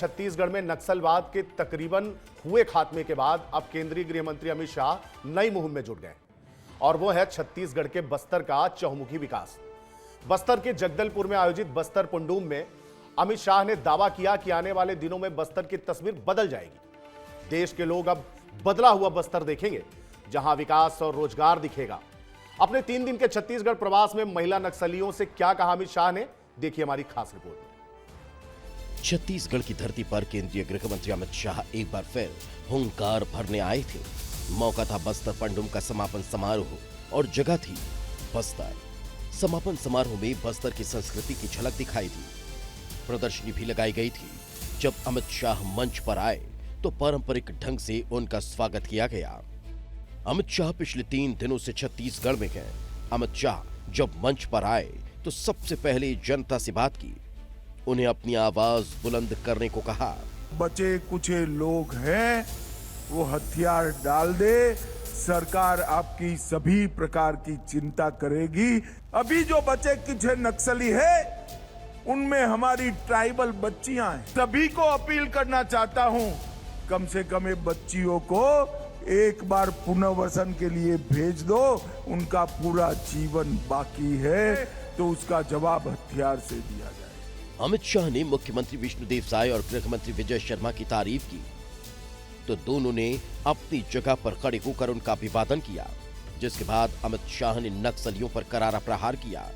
छत्तीसगढ़ में नक्सलवाद के तकरीबन हुए खात्मे के बाद अब केंद्रीय गृह मंत्री अमित शाह नई मुहिम में जुट गए और वो है छत्तीसगढ़ के बस्तर का चहुमुखी विकास। बस्तर के जगदलपुर में आयोजित बस्तर पुंडूम में अमित शाह ने दावा किया कि आने वाले दिनों में बस्तर की तस्वीर बदल जाएगी। देश के लोग अब बदला हुआ बस्तर देखेंगे, जहां विकास और रोजगार दिखेगा। अपने 3 दिन के छत्तीसगढ़ प्रवास में महिला नक्सलियों से क्या कहा अमित शाह ने, देखिए हमारी खास रिपोर्ट में। छत्तीसगढ़ की धरती पर केंद्रीय गृह मंत्री अमित शाह एक बार फिर हुंकार भरने आए थे। मौका था बस्तर पंडुम का समापन समारोह और जगह थी बस्तर। समापन समारोह में बस्तर की संस्कृति की झलक दिखाई दी। प्रदर्शनी भी लगाई गई थी। जब अमित शाह मंच पर आए तो पारंपरिक ढंग से उनका स्वागत किया गया। अमित शाह पिछले 3 दिनों से छत्तीसगढ़ में हैं। अमित शाह जब मंच पर आए तो सबसे पहले जनता से बात की। उन्हें अपनी आवाज बुलंद करने को कहा। बचे कुचे लोग हैं, वो हथियार डाल दे, सरकार आपकी सभी प्रकार की चिंता करेगी। अभी जो बचे कुचे नक्सली है, उनमें हमारी ट्राइबल बच्चियां हैं। सभी को अपील करना चाहता हूं, कम से कम ये बच्चियों को एक बार पुनर्वसन के लिए भेज दो। उनका पूरा जीवन बाकी है, तो उसका जवाब हथियार से दिया जाए। अमित शाह ने मुख्यमंत्री विष्णुदेव साय और गृह मंत्री विजय शर्मा की तारीफ की, तो दोनों ने अपनी जगह पर खड़े होकर उनका अभिवादन किया। जिसके बाद अमित शाह ने नक्सलियों पर करारा प्रहार किया।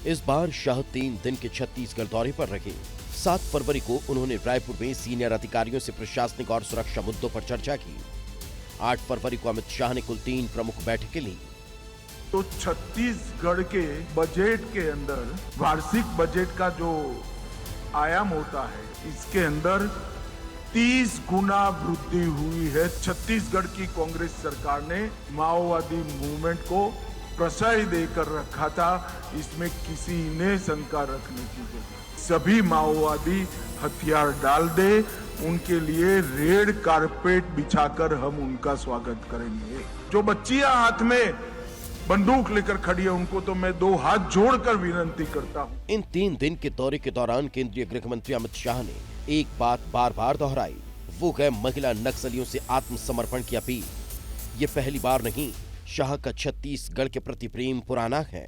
इस बार शाह 3 दिन के छत्तीसगढ़ दौरे पर रहे। 7 फरवरी को उन्होंने रायपुर में सीनियर अधिकारियों से प्रशासनिक और सुरक्षा मुद्दों पर चर्चा की। 8 फरवरी को अमित शाह ने कुल 3 प्रमुख बैठकें ली। तो छत्तीसगढ़ के बजट के अंदर वार्षिक बजट का जो आयाम होता है, इसके अंदर 30 गुना वृद्धि हुई है। छत्तीसगढ़ की कांग्रेस सरकार ने माओवादी मूवमेंट को प्रश्रय देकर रखा था, इसमें किसी ने शंका रखने की जरूरत। सभी माओवादी हथियार डाल दे, उनके लिए रेड कारपेट बिछाकर हम उनका स्वागत करेंगे। जो बच्चियां हाथ में बंदूक लेकर खड़ी है, उनको तो मैं 2 हाथ जोड़कर विनती करता हूं। इन 3 दिन के दौरे के दौरान केंद्रीय गृह मंत्री अमित शाह ने एक बात बार बार दोहराई, वो है महिला नक्सलियों से आत्मसमर्पण की अपील। ये पहली बार नहीं, शाह का छत्तीसगढ़ के प्रति प्रेम पुराना है।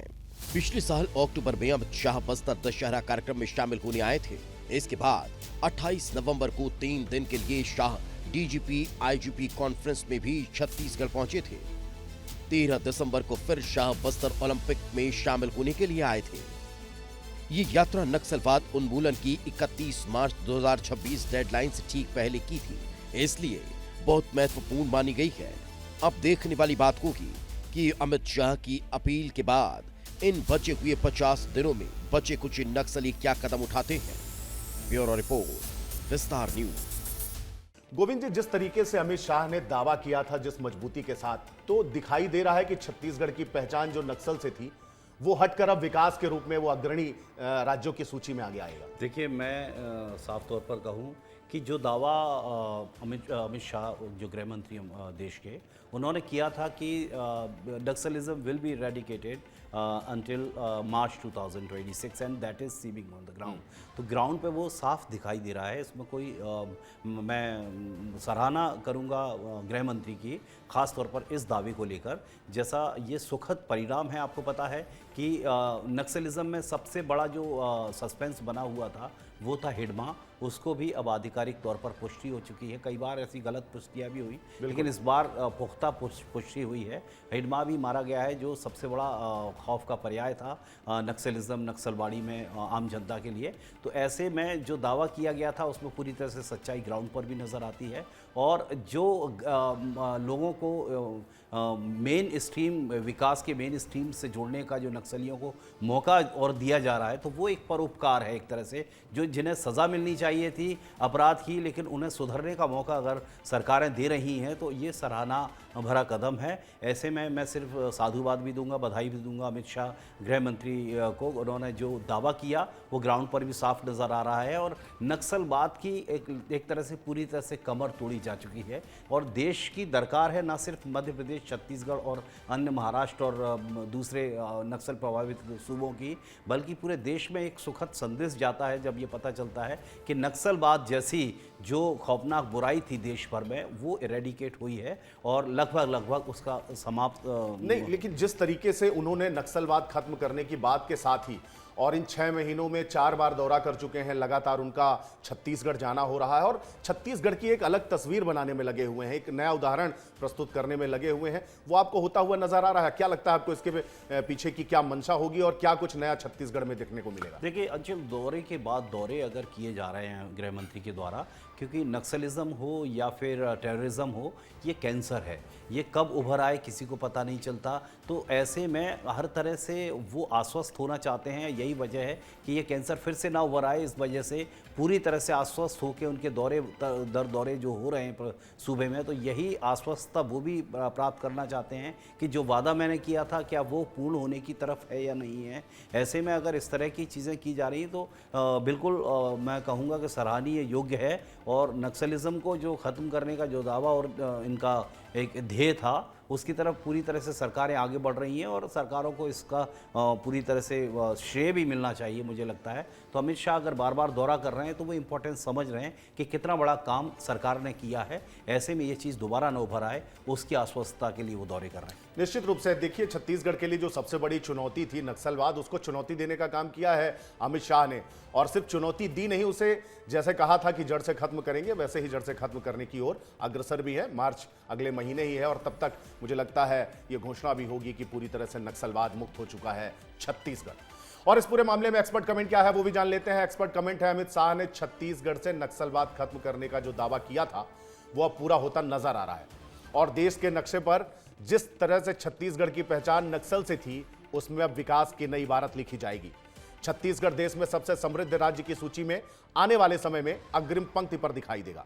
पिछले साल अक्टूबर में अमित शाह बस्तर दशहरा कार्यक्रम में शामिल होने आए थे। इसके बाद 28 नवंबर को 3 दिन के लिए शाह डीजीपी आईजीपी कॉन्फ्रेंस में भी छत्तीसगढ़ पहुंचे थे। 13 दिसंबर को फिर शाह बस्तर ओलंपिक में शामिल होने के लिए आए थे। ये यात्रा नक्सलवाद उन्मूलन की 31 मार्च 2026 डेडलाइन से ठीक पहले की थी, इसलिए बहुत महत्वपूर्ण मानी गई है। अब देखने वाली बात होगी कि अमित शाह की अपील के बाद इन बचे हुए 50 दिनों में बचे कुछ नक्सली क्या कदम उठाते हैं। ब्यूरो रिपोर्ट, विस्तार न्यूज। गोविंद जी, जिस तरीके से अमित शाह ने दावा किया था, जिस मजबूती के साथ, तो दिखाई दे रहा है कि छत्तीसगढ़ की पहचान जो नक्सल से थी, वो हटकर अब विकास के रूप में वो अग्रणी राज्यों की सूची में आगे आएगा। देखिए, मैं साफ तौर पर कहूं कि जो दावा अमित शाह जो गृह मंत्री देश के, उन्होंने किया था कि Naxalism will be eradicated until March 2026 and that is seeming on the ground। तो ग्राउंड पे वो साफ दिखाई दे रहा है। इसमें कोई मैं सराहना करूंगा गृह मंत्री की, खास तौर पर इस दावे को लेकर। जैसा ये सुखद परिणाम है, आपको पता है कि नक्सलिज्म में सबसे बड़ा जो सस्पेंस बना हुआ था वो था हिडमा। उसको भी अब आधिकारिक तौर पर पुष्टि हो चुकी है। कई बार ऐसी गलत पुष्टियाँ भी हुई, लेकिन इस बार पुख्ता पुष्टि हुई है। हिडमा भी मारा गया है, जो सबसे बड़ा खौफ का पर्याय था नक्सलिज्म नक्सलवाड़ी में आम जनता के लिए। तो ऐसे में जो दावा किया गया था उसमें पूरी तरह से सच्चाई ग्राउंड पर भी नज़र आती है। और जो लोगों को मेन स्ट्रीम विकास के मेन स्ट्रीम से जोड़ने का जो नक्सलियों को मौका और दिया जा रहा है, तो वो एक परोपकार है एक तरह से। जो जिन्हें सज़ा मिलनी चाहिए थी अपराध की, लेकिन उन्हें सुधरने का मौका अगर सरकारें दे रही हैं, तो ये सराहना भरा कदम है। ऐसे में मैं सिर्फ साधुवाद भी दूंगा, बधाई भी दूंगा अमित शाह गृह मंत्री को। उन्होंने जो दावा किया वो ग्राउंड पर भी साफ नज़र आ रहा है और नक्सलवाद की एक तरह से पूरी तरह से कमर तोड़ी जा चुकी है। और देश की दरकार है, ना सिर्फ मध्य प्रदेश, छत्तीसगढ़ और अन्य महाराष्ट्र और दूसरे नक्सल प्रभावित सूबों की, बल्कि पूरे देश में एक सुखद संदेश जाता है जब ये पता पता चलता है कि नक्सलवाद जैसी जो खौफनाक बुराई थी देश भर में वो इरेडिकेट हुई है और लगभग उसका समाप्त नहीं, लेकिन जिस तरीके से उन्होंने नक्सलवाद खत्म करने की बात के साथ ही और इन 6 महीनों में 4 बार दौरा कर चुके हैं, लगातार उनका छत्तीसगढ़ जाना हो रहा है और छत्तीसगढ़ की एक अलग तस्वीर बनाने में लगे हुए हैं, एक नया उदाहरण प्रस्तुत करने में लगे हुए हैं, वो आपको होता हुआ नजर आ रहा है? क्या लगता है आपको इसके पीछे की क्या मंशा होगी और क्या कुछ नया छत्तीसगढ़ में देखने को मिलेगा? देखिए अंशुल, दौरे के बाद दौरे अगर किए जा रहे हैं गृह मंत्री के द्वारा, क्योंकि नक्सलिज्म हो या फिर टेररिज्म हो, ये कैंसर है, ये कब उभर आए किसी को पता नहीं चलता। तो ऐसे में हर तरह से वो आश्वस्त होना चाहते हैं, यही वजह है कि ये कैंसर फिर से ना उभर आए, इस वजह से पूरी तरह से आश्वस्त होकर उनके दौरे जो हो रहे हैं सूबे में, तो यही आश्वस्तता वो भी प्राप्त करना चाहते हैं कि जो वादा मैंने किया था क्या वो पूर्ण होने की तरफ है या नहीं है। ऐसे में अगर इस तरह की चीज़ें की जा रही तो बिल्कुल मैं कहूँगा कि सराहनीय योग्य है और नक्सलिज्म को जो ख़त्म करने का जो दावा और इनका एक ध्येय था उसकी तरफ पूरी तरह से सरकारें आगे बढ़ रही हैं और सरकारों को इसका पूरी तरह से श्रेय भी मिलना चाहिए मुझे लगता है। तो अमित शाह अगर बार बार दौरा कर रहे हैं तो वो इम्पोर्टेंस समझ रहे हैं कि कितना बड़ा काम सरकार ने किया है, ऐसे में ये चीज़ दोबारा न उभर आए उसकी आश्वस्तता के लिए वो दौरे कर रहे हैं। निश्चित रूप से देखिए, छत्तीसगढ़ के लिए जो सबसे बड़ी चुनौती थी नक्सलवाद, उसको चुनौती देने का काम किया है अमित शाह ने, और सिर्फ चुनौती दी नहीं, उसे जैसे कहा था कि जड़ से खत्म करेंगे वैसे ही जड़ से खत्म करने की ओर अग्रसर भी है। मार्च अगले महीने ही है और तब तक मुझे लगता है ये घोषणा भी होगी कि पूरी तरह से नक्सलवाद मुक्त हो चुका है छत्तीसगढ़। और इस पूरे मामले में एक्सपर्ट कमेंट क्या है वो भी जान लेते हैं। एक्सपर्ट कमेंट है, अमित शाह ने छत्तीसगढ़ से नक्सलवाद खत्म करने का जो दावा किया था वो अब पूरा होता नजर आ रहा है और देश के नक्शे पर जिस तरह से छत्तीसगढ़ की पहचान नक्सल से थी उसमें अब विकास की नई इबारत लिखी जाएगी। छत्तीसगढ़ देश में सबसे समृद्ध राज्य की सूची में आने वाले समय में अग्रिम पंक्ति पर दिखाई देगा।